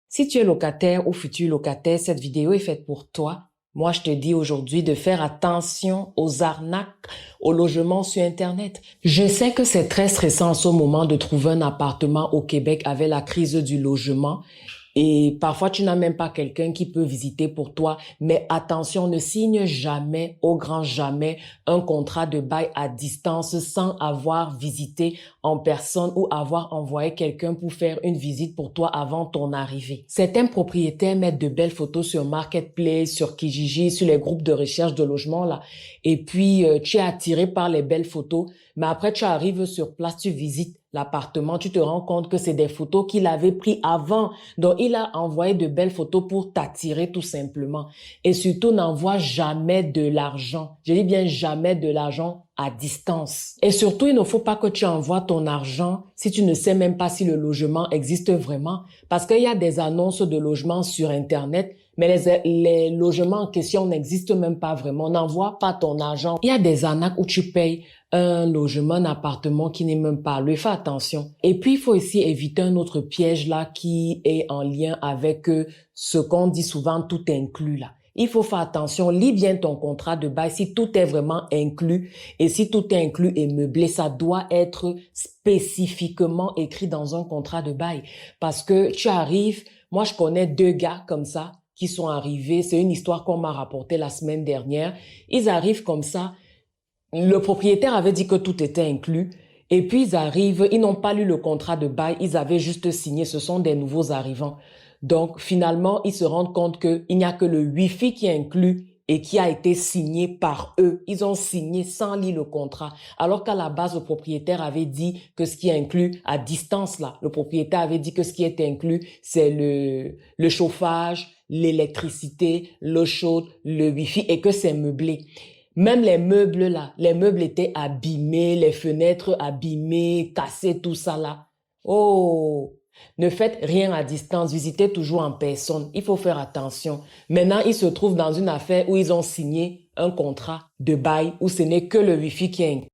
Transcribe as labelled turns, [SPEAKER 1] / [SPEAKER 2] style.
[SPEAKER 1] Si tu es locataire ou futur locataire, cette vidéo est faite pour toi. Moi, je te dis aujourd'hui de faire attention aux arnaques, au logement sur Internet. Je sais que c'est très stressant en ce moment de trouver un appartement au Québec avec la crise du logement. Et parfois, tu n'as même pas quelqu'un qui peut visiter pour toi. Mais attention, ne signe jamais, au grand jamais, un contrat de bail à distance sans avoir visité en personne ou avoir envoyé quelqu'un pour faire une visite pour toi avant ton arrivée. Certains propriétaires mettent de belles photos sur Marketplace, sur Kijiji, sur les groupes de recherche de logement là. Et puis, tu es attiré par les belles photos. Mais après, tu arrives sur place, tu visites l'appartement, tu te rends compte que c'est des photos qu'il avait prises avant. Donc, il a envoyé de belles photos pour t'attirer tout simplement. Et surtout, n'envoie jamais de l'argent. Je dis bien jamais de l'argent à distance. Et surtout, il ne faut pas que tu envoies ton argent si tu ne sais même pas si le logement existe vraiment. Parce qu'il y a des annonces de logements sur Internet, mais les logements en question n'existent même pas vraiment. N'envoie pas ton argent. Il y a des arnaques où tu payes un logement, un appartement qui n'est même pas loué. Fais attention. Et puis, il faut aussi éviter un autre piège là qui est en lien avec ce qu'on dit souvent tout inclus là. Il faut faire attention, lis bien ton contrat de bail si tout est vraiment inclus et si tout est inclus et meublé, ça doit être spécifiquement écrit dans un contrat de bail parce que tu arrives, moi je connais deux gars comme ça qui sont arrivés, c'est une histoire qu'on m'a rapportée la semaine dernière, ils arrivent comme ça, le propriétaire avait dit que tout était inclus. Et puis ils arrivent, ils n'ont pas lu le contrat de bail, ils avaient juste signé, ce sont des nouveaux arrivants. Donc finalement, ils se rendent compte qu'il n'y a que le Wi-Fi qui est inclus et qui a été signé par eux. Ils ont signé sans lire le contrat. Alors qu'à la base, le propriétaire avait dit que ce qui est inclus à distance là, le propriétaire avait dit que ce qui est inclus, c'est le chauffage, l'électricité, l'eau chaude, le Wi-Fi et que c'est meublé. Même les meubles là, les meubles étaient abîmés, les fenêtres abîmées, cassées, tout ça là. Oh, ne faites rien à distance, visitez toujours en personne. Il faut faire attention. Maintenant, ils se trouvent dans une affaire où ils ont signé un contrat de bail où ce n'est que le Wi-Fi qui est inclus.